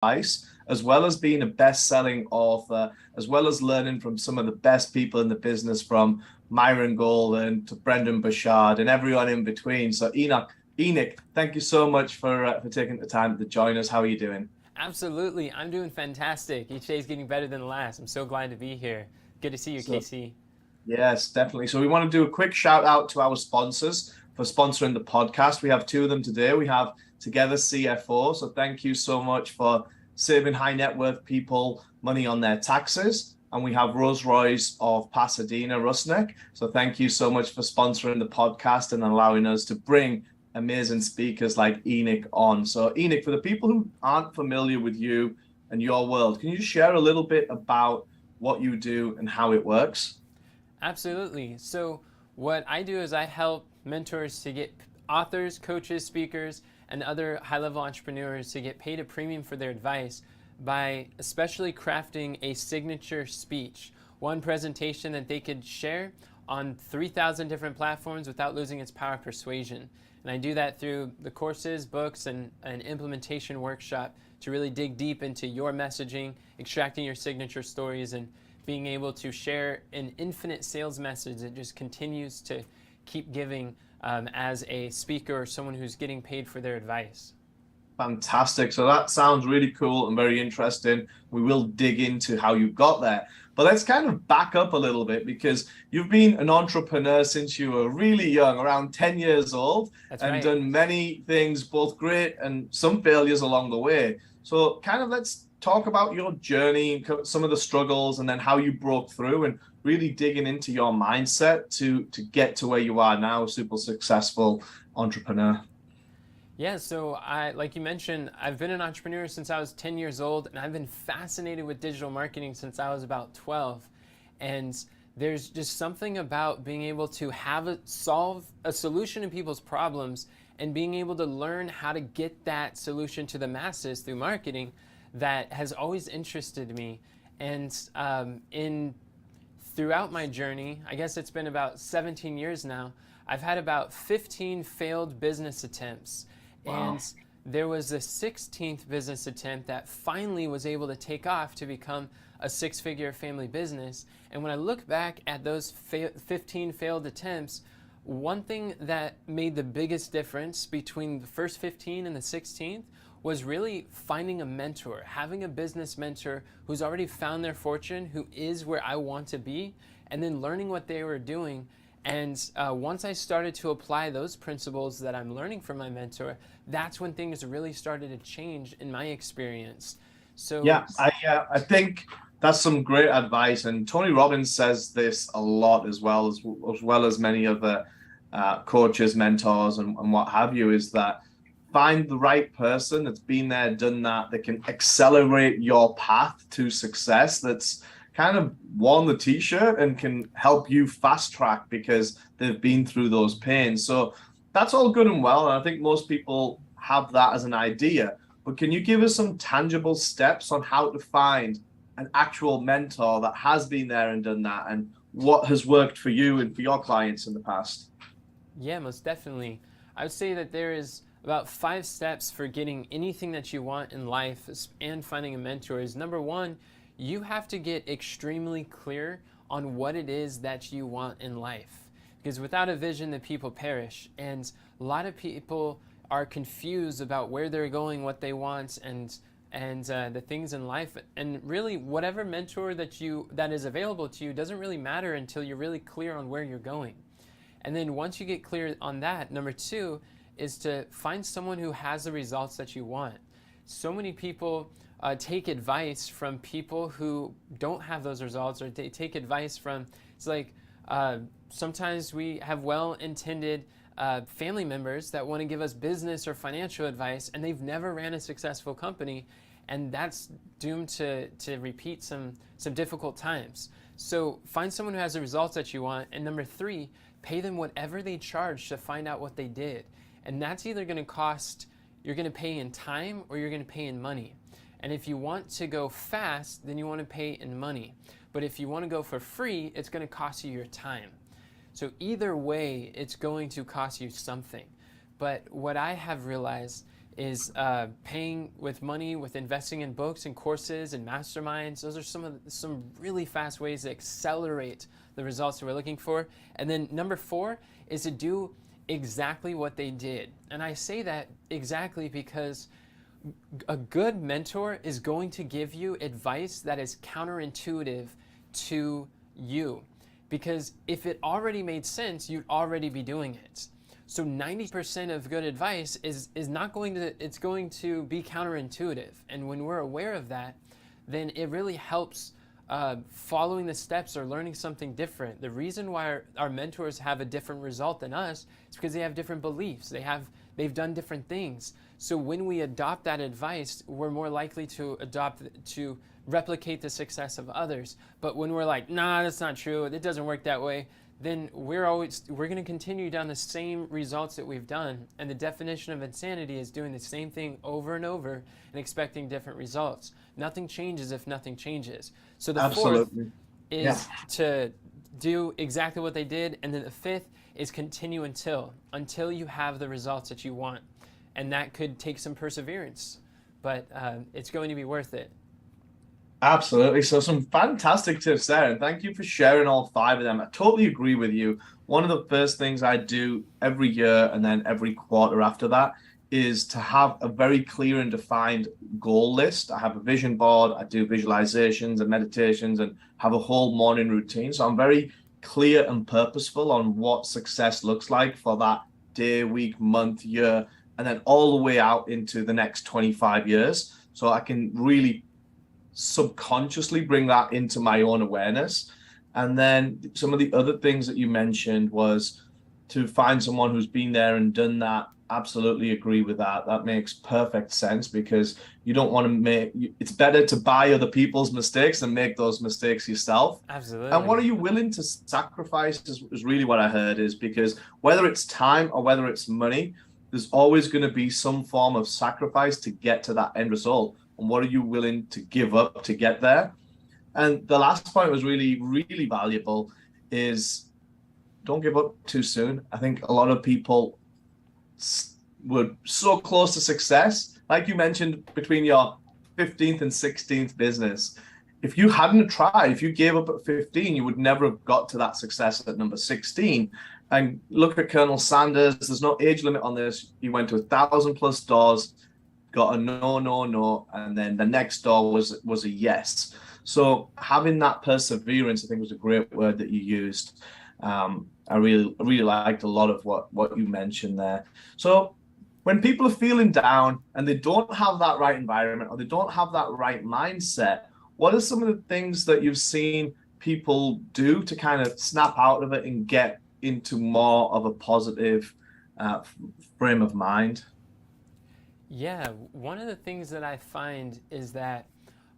advice, as well as being a best-selling author, as well as learning from some of the best people in the business, from Myron Golden to Brendan Burchard and everyone in between. So Enoch, thank you so much for taking the time to join us. How are you doing? Absolutely. I'm doing fantastic. Each day is getting better than the last. I'm so glad to be here. Good to see you, So Casey. yes, definitely. So we want to do a quick shout out to our sponsors for sponsoring the podcast. We have two of them today. We have Together CFO. So thank you so much for saving high net worth people money on their taxes. And we have Rolls Royce of Pasadena, Rusnek. So thank you so much for sponsoring the podcast and allowing us to bring amazing speakers like Enoch on. So Enoch, for the people who aren't familiar with you and your world, can you share a little bit about what you do and how it works? Absolutely. So, what I do is I help mentors to get authors, coaches, speakers, and other high level entrepreneurs to get paid a premium for their advice by especially crafting a signature speech, one presentation that they could share on 3,000 different platforms without losing its power of persuasion. And I do that through the courses, books, and an implementation workshop to really dig deep into your messaging, extracting your signature stories, and being able to share an infinite sales message that just continues to keep giving as a speaker or someone who's getting paid for their advice. Fantastic. So that sounds really cool and very interesting. We will dig into how you got there. But let's kind of back up a little bit because you've been an entrepreneur since you were really young, around 10 years old, That's and right. done many things, both great and some failures along the way. So, kind of let's talk about your journey, some of the struggles, and then how you broke through and really digging into your mindset to get to where you are now, a super successful entrepreneur. Yeah, so like you mentioned, I've been an entrepreneur since I was 10 years old, and I've been fascinated with digital marketing since I was about 12. And there's just something about being able to solve a solution to people's problems and being able to learn how to get that solution to the masses through marketing that has always interested me. And in throughout my journey, I guess it's been about 17 years now, I've had about 15 failed business attempts. Wow. And there was a 16th business attempt that finally was able to take off to become a six-figure family business. And when I look back at those 15 failed attempts, one thing that made the biggest difference between the first 15 and the 16th was really finding a mentor, having a business mentor who's already found their fortune, who is where I want to be, and then learning what they were doing. And once I started to apply those principles that I'm learning from my mentor, that's when things really started to change in my experience. So, Yeah, I think that's some great advice, and Tony Robbins says this a lot as well as many other coaches, mentors, and what have you. Is that find the right person that's been there, done that can accelerate your path to success. That's kind of worn the t-shirt and can help you fast track because they've been through those pains. So that's all good and well, and I think most people have that as an idea. But can you give us some tangible steps on how to find an actual mentor that has been there and done that, and what has worked for you and for your clients in the past? yeah, most definitely. I would say that there is about 5 steps for getting anything that you want in life and finding a mentor. Is number one, you have to get extremely clear on what it is that you want in life. Because without a vision, the people perish. And a lot of people are confused about where they're going, what they want, and the things in life. And really, whatever mentor that is available to you doesn't really matter until you're really clear on where you're going. And then once you get clear on that, number two is to find someone who has the results that you want. So many people take advice from people who don't have those results, or they take advice from, it's like sometimes we have well intended family members that want to give us business or financial advice, and they've never ran a successful company. And that's doomed to repeat some difficult times. So find someone who has the results that you want. And number three, pay them whatever they charge to find out what they did. And that's either going to cost, you're going to pay in time or you're going to pay in money. And if you want to go fast, then you want to pay in money. But if you want to go for free, it's going to cost you your time. So either way, it's going to cost you something. But what I have realized is paying with money, with investing in books and courses and masterminds. Those are some really fast ways to accelerate the results that we're looking for. And then number 4 is to do exactly what they did. And I say that exactly because a good mentor is going to give you advice that is counterintuitive to you. Because if it already made sense, you'd already be doing it. So 90% of good advice is not going to, it's going to be counterintuitive. And when we're aware of that, then it really helps following the steps or learning something different. The reason why our mentors have a different result than us is because they have different beliefs. They've done different things. So when we adopt that advice, we're more likely to replicate the success of others. But when we're like, nah, that's not true, it doesn't work that way, then we're going to continue down the same results that we've done. And the definition of insanity is doing the same thing over and over and expecting different results. Nothing changes if nothing changes. So the Absolutely. 4th is to do exactly what they did. And then the 5th is continue until you have the results that you want. And that could take some perseverance, but it's going to be worth it. Absolutely. So some fantastic tips there. And thank you for sharing all 5 of them. I totally agree with you. One of the first things I do every year and then every quarter after that is to have a very clear and defined goal list. I have a vision board. I do visualizations and meditations and have a whole morning routine. So I'm very clear and purposeful on what success looks like for that day, week, month, year, and then all the way out into the next 25 years. So I can really subconsciously bring that into my own awareness. And then some of the other things that you mentioned was to find someone who's been there and done that. Absolutely agree with that. That makes perfect sense, because you don't want to it's better to buy other people's mistakes than make those mistakes yourself. Absolutely. And what are you willing to sacrifice is really what I heard, is because whether it's time or whether it's money, there's always going to be some form of sacrifice to get to that end result. And what are you willing to give up to get there? And the last point was really, really valuable, is don't give up too soon. I think a lot of people were so close to success. Like you mentioned, between your 15th and 16th business, if you hadn't tried, if you gave up at 15, you would never have got to that success at number 16. And look at Colonel Sanders. There's no age limit on this. He went to 1,000+ doors, got a no, and then the next door was a yes. So having that perseverance, I think, was a great word that you used. I really liked a lot of what you mentioned there. So when people are feeling down and they don't have that right environment or they don't have that right mindset, what are some of the things that you've seen people do to kind of snap out of it and get into more of a positive frame of mind? Yeah, one of the things that I find is that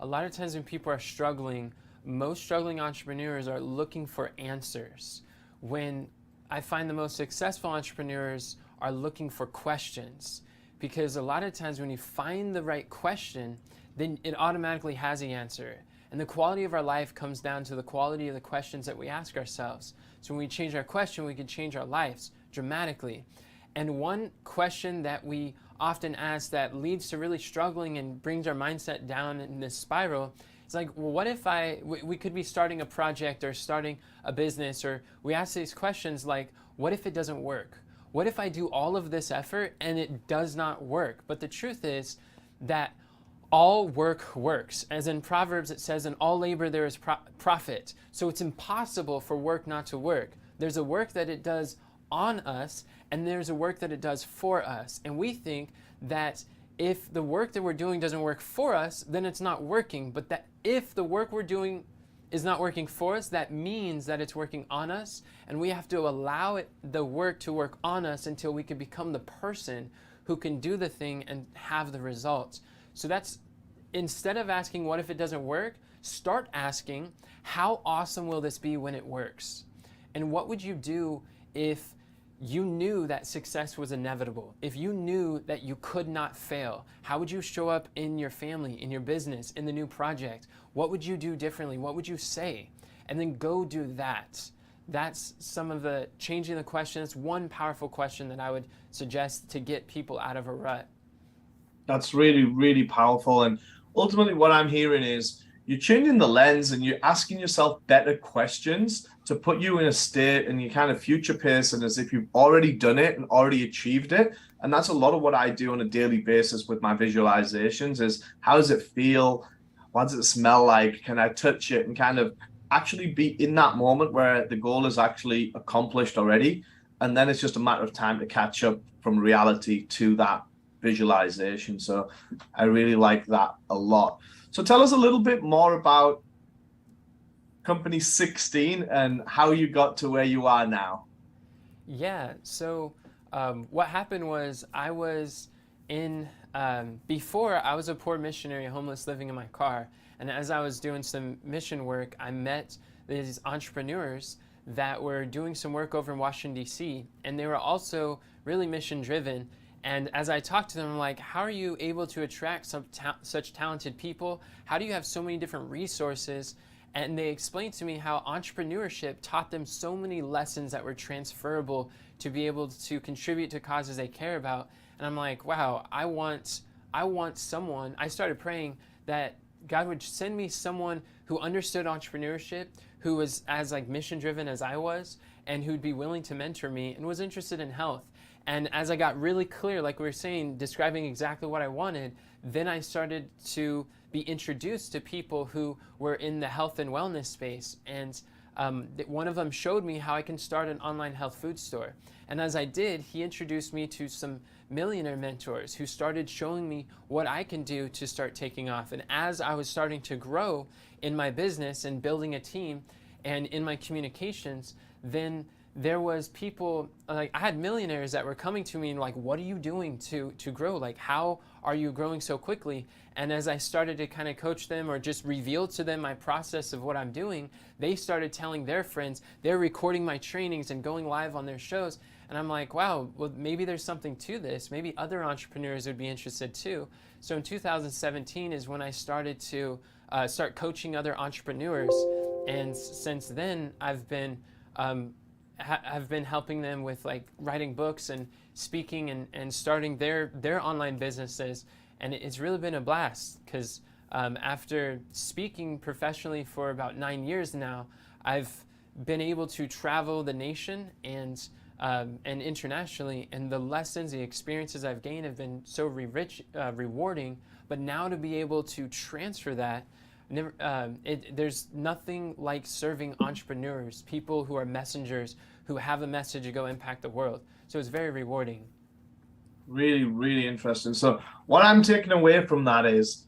a lot of times when people are struggling, most struggling entrepreneurs are looking for answers. When I find the most successful entrepreneurs are looking for questions, because a lot of times when you find the right question, then it automatically has the answer. And the quality of our life comes down to the quality of the questions that we ask ourselves. So when we change our question, we can change our lives dramatically. And one question that we often ask that leads to really struggling and brings our mindset down in this spiral, it's like, well, what if we could be starting a project or starting a business, or we ask these questions like, what if it doesn't work? What if I do all of this effort and it does not work? But the truth is that all work works. As in Proverbs, it says, in all labor there is profit. So it's impossible for work not to work. There's a work that it does on us, and there's a work that it does for us. And we think that if the work that we're doing doesn't work for us, then it's not working. But that if the work we're doing is not working for us, that means that it's working on us, and we have to allow the work to work on us until we can become the person who can do the thing and have the results. So that's, instead of asking what if it doesn't work, start asking how awesome will this be when it works? And what would you do if you knew that success was inevitable? If you knew that you could not fail, how would you show up in your family, in your business, in the new project? What would you do differently? What would you say? And then go do that. That's some of the changing the question. It's one powerful question that I would suggest to get people out of a rut. That's really, really powerful. And ultimately, what I'm hearing is you're changing the lens and you're asking yourself better questions to put you in a state and you kind of future pacing as if you've already done it and already achieved it. And that's a lot of what I do on a daily basis with my visualizations is how does it feel? What does it smell like? Can I touch it and kind of actually be in that moment where the goal is actually accomplished already? And then it's just a matter of time to catch up from reality to that visualization. So I really like that a lot. So tell us a little bit more about Company 16 and how you got to where you are now. Yeah. So what happened was before I was a poor missionary, homeless, living in my car. And as I was doing some mission work, I met these entrepreneurs that were doing some work over in Washington, D.C. And they were also really mission driven. And as I talked to them, I'm like, how are you able to attract such talented people? How do you have so many different resources? And they explained to me how entrepreneurship taught them so many lessons that were transferable to be able to contribute to causes they care about. And I'm like, wow, I want someone. I started praying that God would send me someone who understood entrepreneurship, who was as like mission driven as I was, and who'd be willing to mentor me and was interested in health. And as I got really clear, like we were saying, describing exactly what I wanted, then I started to be introduced to people who were in the health and wellness space. And one of them showed me how I can start an online health food store. And as I did, he introduced me to some millionaire mentors who started showing me what I can do to start taking off. And as I was starting to grow in my business and building a team and in my communications, then there was people like I had millionaires that were coming to me and like, what are you doing to grow? Like, how are you growing so quickly? And as I started to kind of coach them or just reveal to them my process of what I'm doing, they started telling their friends. They're recording my trainings and going live on their shows. And I'm like, wow, well, maybe there's something to this. Maybe other entrepreneurs would be interested too. So in 2017 is when I started to start coaching other entrepreneurs. And since then, I've been helping them with like writing books and speaking and starting their online businesses. And it's really been a blast because after speaking professionally for about 9 years now, I've been able to travel the nation and internationally, and the lessons, the experiences I've gained have been so rewarding. But now to be able to transfer that, there's nothing like serving entrepreneurs, people who are messengers, who have a message to go impact the world. So it's very rewarding. Really, really interesting. So what I'm taking away from that is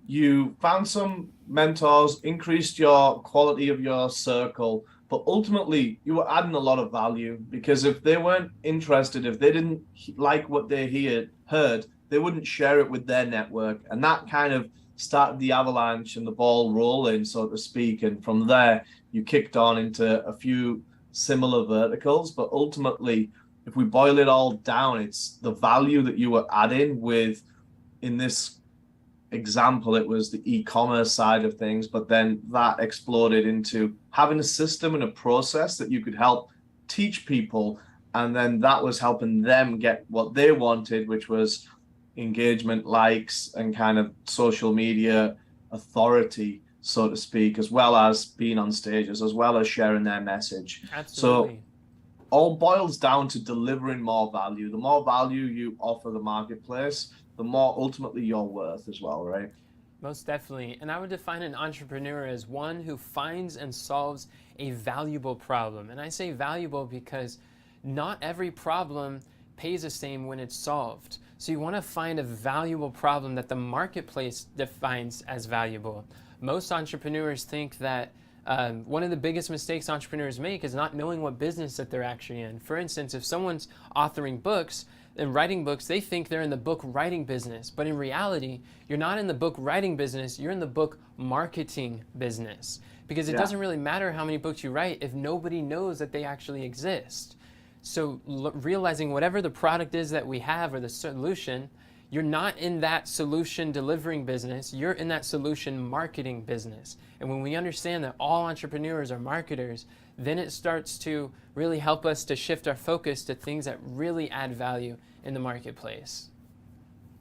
you found some mentors, increased your quality of your circle, but ultimately you were adding a lot of value because if they weren't interested, if they didn't like what they heard, they wouldn't share it with their network. And that kind of started the avalanche and the ball rolling, so to speak. And from there, you kicked on into a few similar verticals. But ultimately, if we boil it all down, it's the value that you were adding with, in this example, it was the e-commerce side of things, but then that exploded into having a system and a process that you could help teach people. And then that was helping them get what they wanted, which was engagement, likes, and kind of social media authority, so to speak, as well as being on stages, as well as sharing their message. So Absolutely. all boils down to delivering more value. The more value you offer the marketplace, the more ultimately you're worth as well, right? Most definitely. And I would define an entrepreneur as one who finds and solves a valuable problem. And I say valuable because not every problem pays the same when it's solved. So you want to find a valuable problem that the marketplace defines as valuable. Most entrepreneurs think that one of the biggest mistakes entrepreneurs make is not knowing what business that they're actually in. For instance, if someone's authoring books and writing books, they think they're in the book writing business. But in reality, you're not in the book writing business, you're in the book marketing business. Because it Yeah. doesn't really matter how many books you write if nobody knows that they actually exist. So realizing whatever the product is that we have or the solution, you're not in that solution delivering business, you're in that solution marketing business. And when we understand that all entrepreneurs are marketers, then it starts to really help us to shift our focus to things that really add value in the marketplace.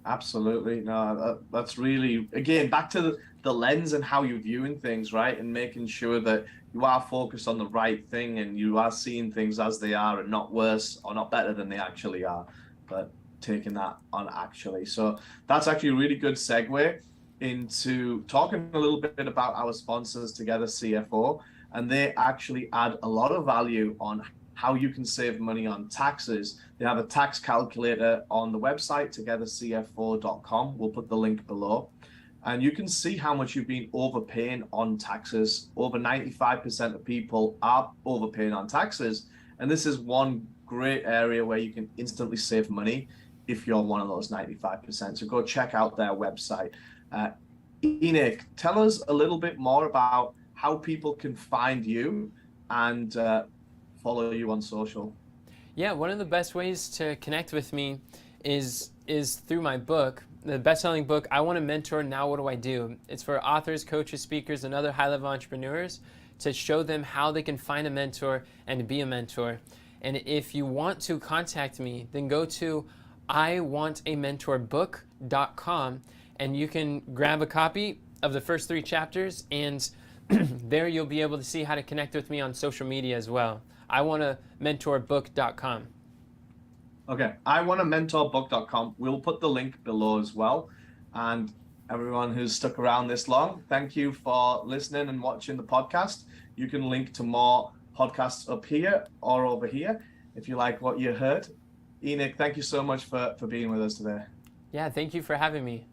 Absolutely. No, that's really, again, back to the lens and how you're viewing things, right? And making sure that you are focused on the right thing and you are seeing things as they are and not worse or not better than they actually are, but taking that on actually. So that's actually a really good segue into talking a little bit about our sponsors, Together CFO, and they actually add a lot of value on how you can save money on taxes. They have a tax calculator on the website, togethercfo.com. We'll put the link below. And you can see how much you've been overpaying on taxes. Over 95% of people are overpaying on taxes. And this is one great area where you can instantly save money if you're one of those 95%. So go check out their website. Enoch, tell us a little bit more about how people can find you and follow you on social. Yeah, one of the best ways to connect with me is through my book, the best-selling book, I Want to Mentor, Now What Do I Do? It's for authors, coaches, speakers, and other high-level entrepreneurs to show them how they can find a mentor and be a mentor. And if you want to contact me, then go to iwantamentorbook.com and you can grab a copy of the first 3 chapters, and there you'll be able to see how to connect with me on social media as well. iwantamentorbook.com. Okay, iwantamentorbook.com. We'll put the link below as well. And everyone who's stuck around this long, thank you for listening and watching the podcast. You can link to more podcasts up here or over here if you like what you heard. Enoch, thank you so much for being with us today. Yeah, thank you for having me.